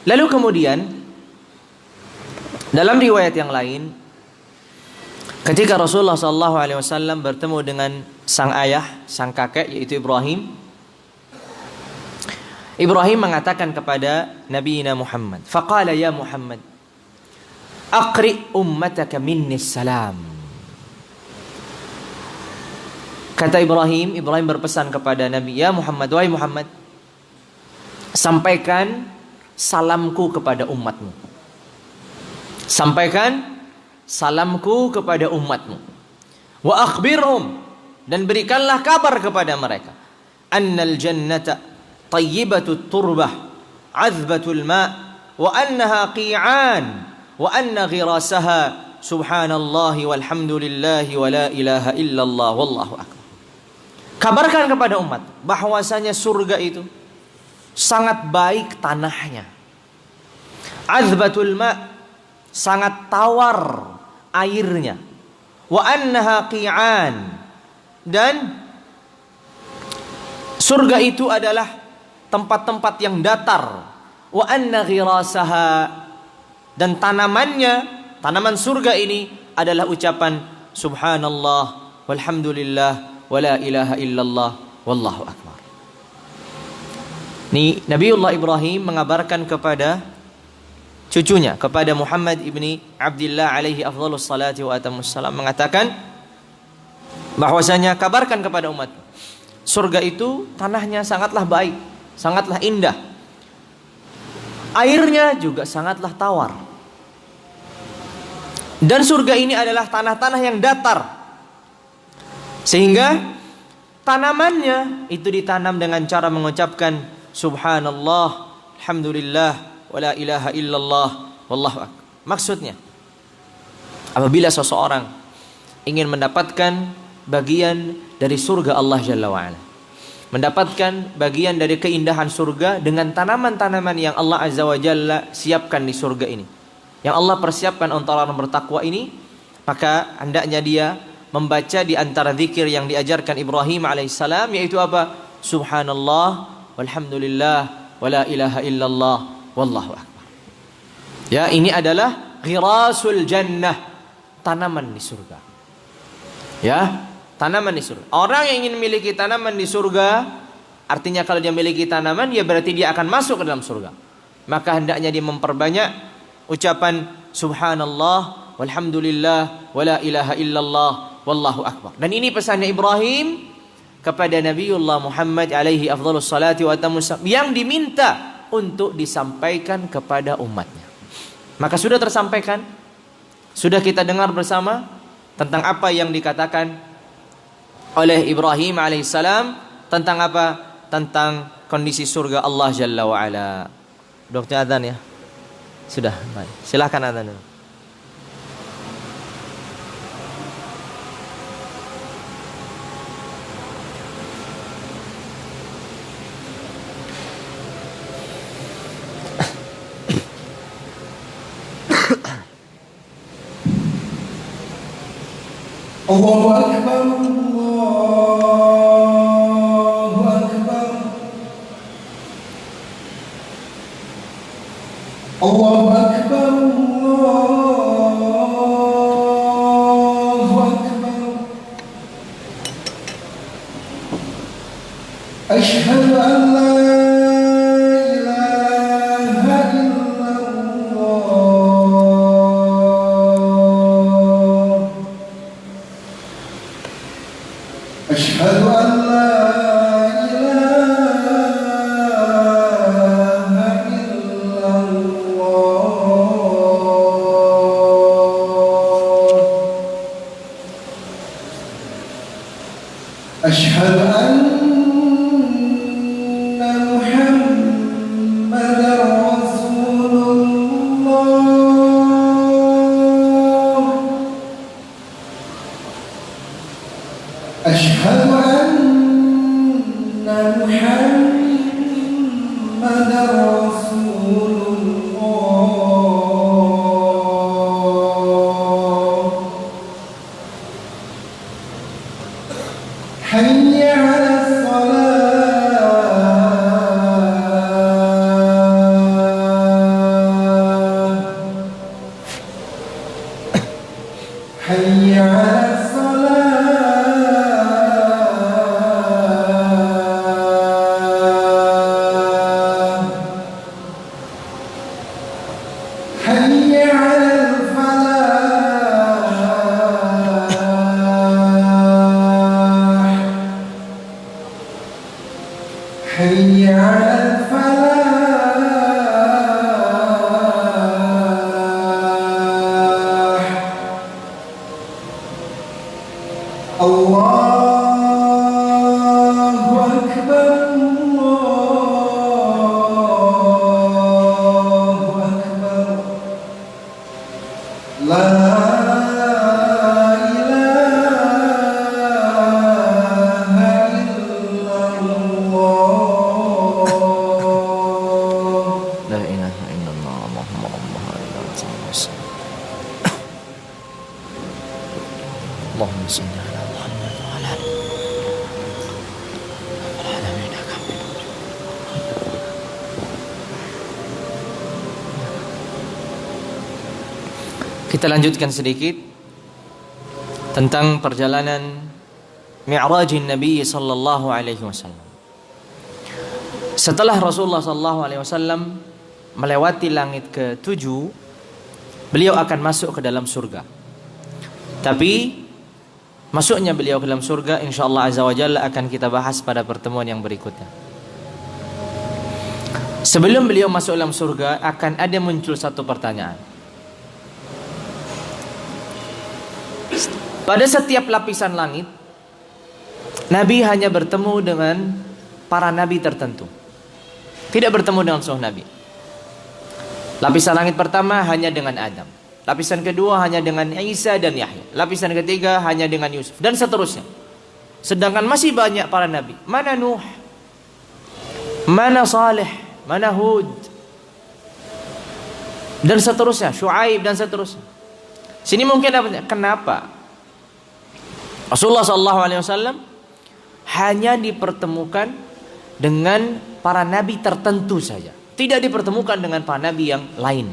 Lalu kemudian dalam riwayat yang lain, ketika Rasulullah SAW bertemu dengan sang ayah, sang kakek yaitu Ibrahim, Ibrahim mengatakan kepada Nabi Muhammad, faqala ya Muhammad, aqri ummataka minni salam. Kata Ibrahim berpesan kepada Nabi, ya Muhammad, wahai Muhammad, sampaikan salamku kepada umatmu. Sampaikan salamku kepada umatmu. Wa akhbirhum, dan berikanlah kabar kepada mereka, annal jannata tayyibatut turbah, azbatul ma', wa annaha qi'an, wa anna ghirasaha subhanallahi walhamdulillahi wa la ilaha illallah wallahu akbar. Kabarkan kepada umat bahwasanya surga itu sangat baik tanahnya. Azbatul ma, sangat tawar airnya. Wa annaha qi'an, dan surga itu adalah tempat-tempat yang datar. Wa anna ghirasaha, dan tanamannya, tanaman surga ini adalah ucapan subhanallah walhamdulillah wala ilaha illallah wallahu akbar. Ini Nabiullah Ibrahim mengabarkan kepada cucunya, kepada Muhammad ibni Abdullah alaihi afdhalus salati wa atamus salam, mengatakan bahwasanya kabarkan kepada umat, surga itu tanahnya sangatlah baik, sangatlah indah. Airnya juga sangatlah tawar. Dan surga ini adalah tanah-tanah yang datar, sehingga tanamannya itu ditanam dengan cara mengucapkan subhanallah, alhamdulillah, wala ilaha illallah, wallahu akbar. Maksudnya, apabila seseorang ingin mendapatkan bagian dari surga Allah Jalla wa'ala, mendapatkan bagian dari keindahan surga dengan tanaman-tanaman yang Allah Azza wa Jalla siapkan di surga ini, yang Allah persiapkan untuk orang bertakwa ini, maka hendaknya dia membaca di antara zikir yang diajarkan Ibrahim alaihissalam, yaitu apa? Subhanallah walhamdulillah wala ilaha illallah wallahu akbar. Ya, ini adalah ghirasul jannah, tanaman di surga. Ya, tanaman di surga. Orang yang ingin memiliki tanaman di surga, artinya kalau dia memiliki tanaman, ya berarti dia akan masuk ke dalam surga. Maka hendaknya dia memperbanyak ucapan subhanallah walhamdulillah wala ilaha illallah wallahu akbar. Dan ini pesannya Ibrahim kepada Nabiullah Muhammad alaihi afdhalus salati wa atamus salam, yang diminta untuk disampaikan kepada umatnya. Maka sudah tersampaikan, sudah kita dengar bersama tentang apa yang dikatakan oleh Ibrahim alaihissalam tentang apa? Tentang kondisi surga Allah Jalla wa'ala. Dokter adzan ya? Sudah, baik. Silahkan adzan dulu. Allahu akbar, Allahu akbar, Allahu akbar, Allahu akbar. Asyhadu an la أشهد أن محمدا رسول الله أشهد أن محمدا رسول الله حي على الصلاة حي على الصلاة حي على الفلاح حي على الفلاح الله أكبر الله أكبر لا إله إلا Allahumma shalli ala Muhammad wa ala ali. Kita lanjutkan sedikit tentang perjalanan Mi'rajin Nabi sallallahu alaihi wasallam. Setelah Rasulullah sallallahu alaihi wasallam melewati langit ke-7, beliau akan masuk ke dalam surga. Tapi masuknya beliau ke dalam surga insyaallah azza wa jalla akan kita bahas pada pertemuan yang berikutnya. Sebelum beliau masuk dalam surga akan ada muncul satu pertanyaan. Pada setiap lapisan langit, Nabi hanya bertemu dengan para nabi tertentu. Tidak bertemu dengan seluruh nabi. Lapisan langit pertama hanya dengan Adam. Lapisan kedua hanya dengan Isa dan Yahya. Lapisan ketiga hanya dengan Yusuf. Dan seterusnya. Sedangkan masih banyak para nabi. Mana Nuh? Mana Saleh? Mana Hud? Dan seterusnya. Syuaib dan seterusnya. Sini mungkin apa? Kenapa Rasulullah SAW hanya dipertemukan dengan para nabi tertentu saja, tidak dipertemukan dengan para nabi yang lain?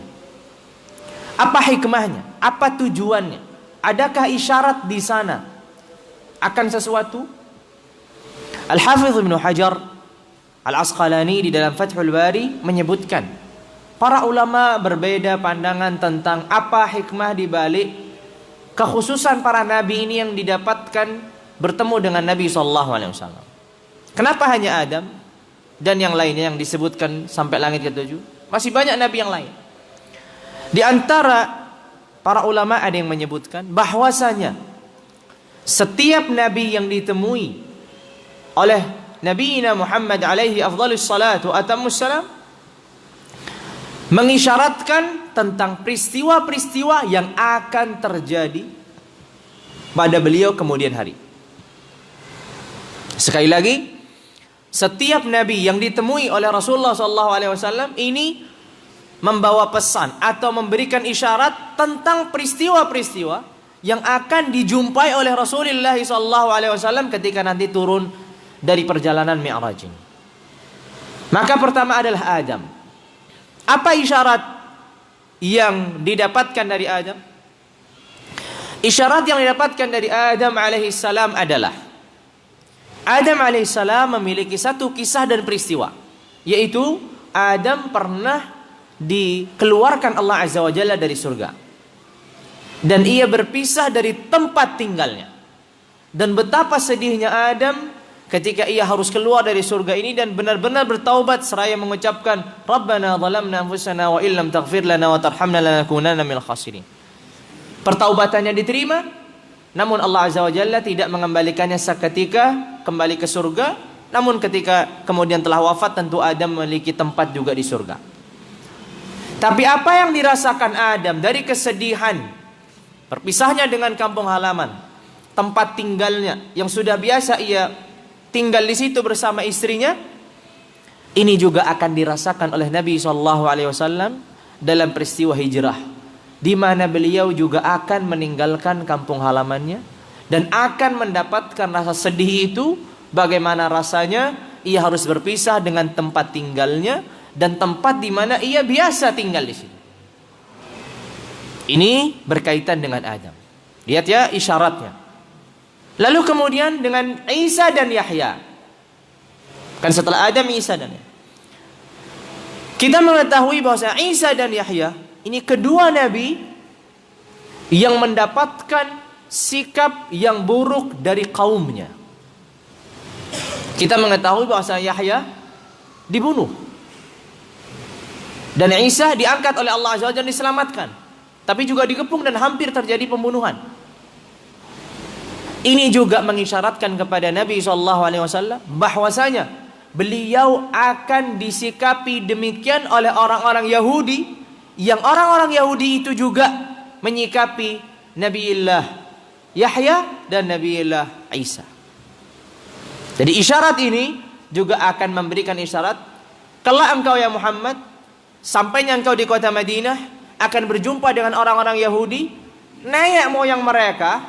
Apa hikmahnya? Apa tujuannya? Adakah isyarat di sana akan sesuatu? Al-Hafidz Ibnu Hajar Al-Asqalani di dalam Fathul Bari menyebutkan para ulama berbeda pandangan tentang apa hikmah di balik kekhususan para nabi ini yang didapatkan bertemu dengan Nabi SAW. Kenapa hanya Adam dan yang lainnya yang disebutkan sampai langit ke-7? Masih banyak nabi yang lain. Di antara para ulama ada yang menyebutkan bahwasanya setiap nabi yang ditemui oleh Nabi Muhammad alaihi afdhalus salatu atammus salam mengisyaratkan tentang peristiwa-peristiwa yang akan terjadi pada beliau kemudian hari. Sekali lagi, setiap nabi yang ditemui oleh Rasulullah SAW ini membawa pesan atau memberikan isyarat tentang peristiwa-peristiwa yang akan dijumpai oleh Rasulullah SAW ketika nanti turun dari perjalanan Mi'raj ini. Maka pertama adalah Adam. Apa isyarat yang didapatkan dari Adam? Isyarat yang didapatkan dari Adam alaihissalam adalah Adam alaihissalam memiliki satu kisah dan peristiwa, yaitu Adam pernah dikeluarkan Allah Azza wa Jalla dari surga dan ia berpisah dari tempat tinggalnya. Dan betapa sedihnya Adam ketika ia harus keluar dari surga ini dan benar-benar bertaubat seraya mengucapkan Rabbana zalamna anfusana wa illam taghfir lana wa tarhamna lanakunanna minal khasirin. Pertaubatannya diterima, namun Allah Azza wa Jalla tidak mengembalikannya seketika kembali ke surga. Namun ketika kemudian telah wafat, tentu Adam memiliki tempat juga di surga. Tapi apa yang dirasakan Adam dari kesedihan berpisahnya dengan kampung halaman, tempat tinggalnya yang sudah biasa ia tinggal di situ bersama istrinya, ini juga akan dirasakan oleh Nabi SAW dalam peristiwa hijrah, di mana beliau juga akan meninggalkan kampung halamannya dan akan mendapatkan rasa sedih itu. Bagaimana rasanya ia harus berpisah dengan tempat tinggalnya dan tempat di mana ia biasa tinggal di situ. Ini berkaitan dengan Adam. Lihat ya isyaratnya. Lalu kemudian dengan Isa dan Yahya. Kan setelah Adam, Isa dan Yahya. Kita mengetahui bahwa Isa dan Yahya ini kedua nabi yang mendapatkan sikap yang buruk dari kaumnya. Kita mengetahui bahwa Yahya dibunuh dan Isa diangkat oleh Allah Azza wa Jalla, diselamatkan. Tapi juga dikepung dan hampir terjadi pembunuhan. Ini juga mengisyaratkan kepada Nabi SAW bahwasanya beliau akan disikapi demikian oleh orang-orang Yahudi, yang orang-orang Yahudi itu juga menyikapi Nabiullah Yahya dan Nabiullah Isa. Jadi isyarat ini juga akan memberikan isyarat, kelak engkau ya Muhammad, sampainya engkau di kota Madinah, akan berjumpa dengan orang-orang Yahudi, nenek moyang mereka,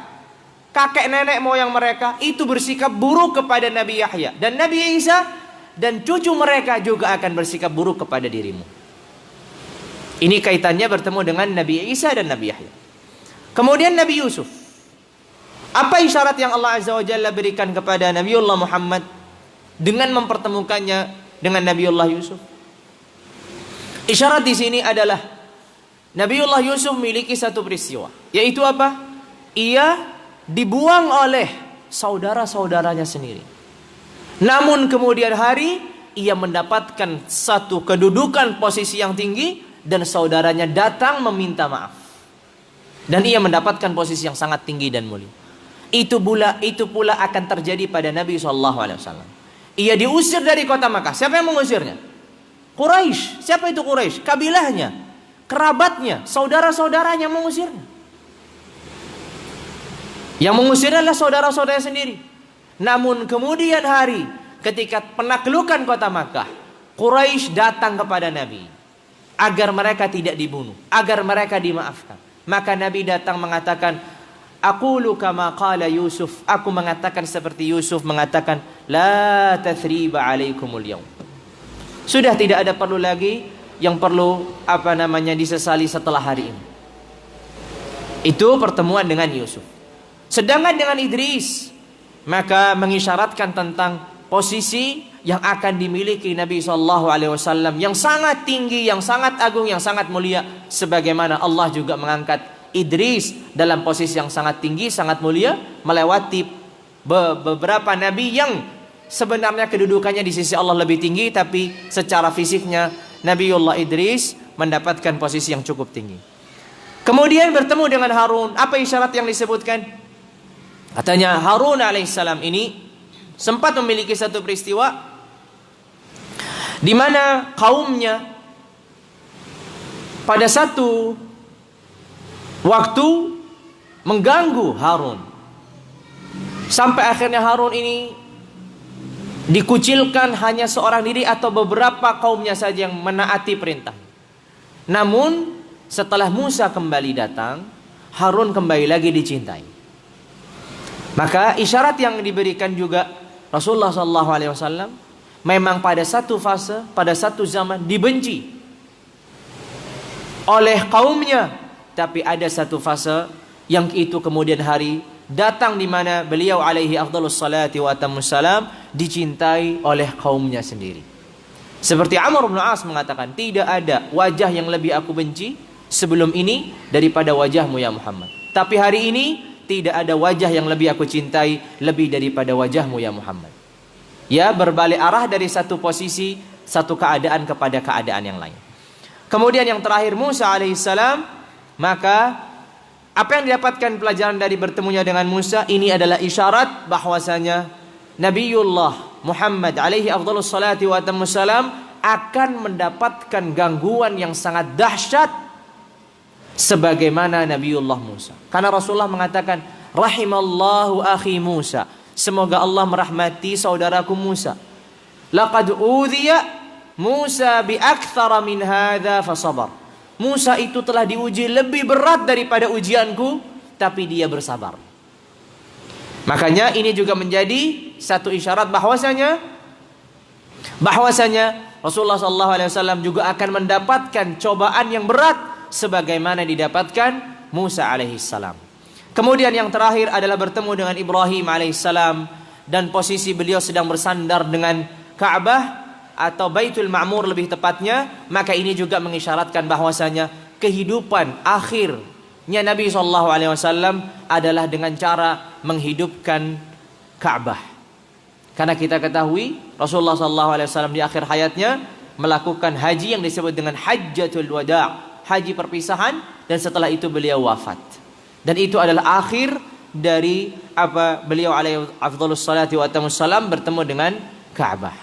kakek nenek moyang mereka itu bersikap buruk kepada Nabi Yahya dan Nabi Isa, dan cucu mereka juga akan bersikap buruk kepada dirimu. Ini kaitannya bertemu dengan Nabi Isa dan Nabi Yahya. Kemudian Nabi Yusuf. Apa isyarat yang Allah Azza wa Jalla berikan kepada Nabiullah Muhammad dengan mempertemukannya dengan Nabiullah Yusuf? Isyarat di sini adalah Nabiullah Yusuf memiliki satu peristiwa, yaitu apa? Ia dibuang oleh saudara-saudaranya sendiri. Namun kemudian hari ia mendapatkan satu kedudukan posisi yang tinggi dan saudaranya datang meminta maaf. Dan ia mendapatkan posisi yang sangat tinggi dan mulia. Itu pula akan terjadi pada Nabi SAW. Ia diusir dari kota Makkah. Siapa yang mengusirnya? Quraisy. Siapa itu Quraisy? Kabilahnya, kerabatnya, saudara-saudaranya mengusirnya. Yang mengusirnya adalah saudara-saudaranya sendiri. Namun kemudian hari ketika penaklukan kota Makkah, Quraisy datang kepada Nabi agar mereka tidak dibunuh, agar mereka dimaafkan. Maka Nabi datang mengatakan, aqulu kama qala Yusuf, aku mengatakan seperti Yusuf mengatakan, la tathriba alaikumul yaum. Sudah tidak ada perlu lagi yang perlu disesali setelah hari ini. Itu pertemuan dengan Yusuf. Sedangkan dengan Idris, maka mengisyaratkan tentang posisi yang akan dimiliki Nabi SAW yang sangat tinggi, yang sangat agung, yang sangat mulia. Sebagaimana Allah juga mengangkat Idris dalam posisi yang sangat tinggi, sangat mulia, melewati beberapa nabi yang sebenarnya kedudukannya di sisi Allah lebih tinggi, tapi secara fisiknya Nabiullah Idris mendapatkan posisi yang cukup tinggi. Kemudian bertemu dengan Harun. Apa isyarat yang disebutkan? Katanya Harun alaihissalam ini sempat memiliki satu peristiwa di mana kaumnya pada satu waktu mengganggu Harun, sampai akhirnya Harun ini dikucilkan hanya seorang diri atau beberapa kaumnya saja yang menaati perintah. Namun setelah Musa kembali datang, Harun kembali lagi dicintai. Maka isyarat yang diberikan juga Rasulullah SAW memang pada satu fase, pada satu zaman dibenci oleh kaumnya, tapi ada satu fase yang itu kemudian hari datang di mana beliau alaihi afdhalus salati wa atammus salam dicintai oleh kaumnya sendiri. Seperti Amr bin As mengatakan, tidak ada wajah yang lebih aku benci sebelum ini daripada wajahmu ya Muhammad. Tapi hari ini tidak ada wajah yang lebih aku cintai lebih daripada wajahmu ya Muhammad. Ya, berbalik arah dari satu posisi, satu keadaan kepada keadaan yang lain. Kemudian yang terakhir Musa alaihissalam, maka apa yang didapatkan pelajaran dari bertemunya dengan Musa ini adalah isyarat bahwasanya Nabiullah Muhammad alaihi afdhalus salati wa atammus salam akan mendapatkan gangguan yang sangat dahsyat sebagaimana Nabiullah Musa. Karena Rasulullah mengatakan, rahimallahu akhi Musa, semoga Allah merahmati saudaraku Musa. Laqad udhiya Musa bi aktsara min hadza fasabar. Musa itu telah diuji lebih berat daripada ujianku, tapi dia bersabar. Makanya ini juga menjadi satu isyarat bahwasanya Rasulullah SAW juga akan mendapatkan cobaan yang berat sebagaimana didapatkan Musa alaihissalam. Kemudian yang terakhir adalah bertemu dengan Ibrahim alaihissalam dan posisi beliau sedang bersandar dengan Ka'bah atau Baitul Ma'mur lebih tepatnya. Maka ini juga mengisyaratkan bahwasanya kehidupan akhirnya Nabi SAW adalah dengan cara menghidupkan Ka'bah. Karena kita ketahui Rasulullah SAW di akhir hayatnya melakukan haji yang disebut dengan Hajjatul Wada', haji perpisahan, dan setelah itu beliau wafat. Dan itu adalah akhir dari beliau alaihi afdhalus salati wa atammus salam bertemu dengan Ka'bah.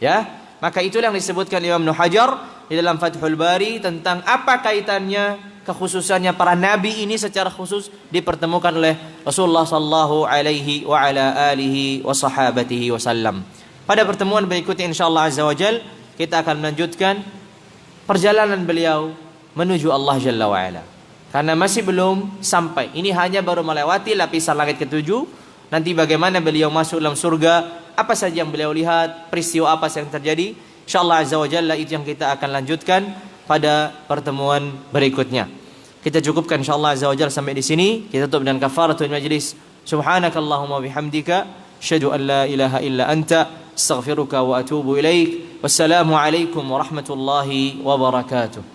Ya, maka itulah yang disebutkan Imam Ibnu Hajar di dalam Fathul Bari tentang apa kaitannya, kekhususannya para nabi ini secara khusus dipertemukan oleh Rasulullah sallallahu alaihi wa ala alihi wa sahabatihi wasallam. Pada pertemuan berikutnya insyaallah azza wajal kita akan melanjutkan perjalanan beliau menuju Allah Jalla wa ala. Karena masih belum sampai. Ini hanya baru melewati lapisan langit ketujuh. Nanti bagaimana beliau masuk dalam surga, apa saja yang beliau lihat, peristiwa apa yang terjadi, insyaallah azza wa jalla itu yang kita akan lanjutkan pada pertemuan berikutnya. Kita cukupkan insyaallah azza wa jalla sampai di sini. Kita tutup dengan kafaratul majlis. Subhanakallahumma bihamdika asyhadu an la ilaha illa anta astaghfiruka wa atubu ilaik. Wassalamu alaikum warahmatullahi wabarakatuh.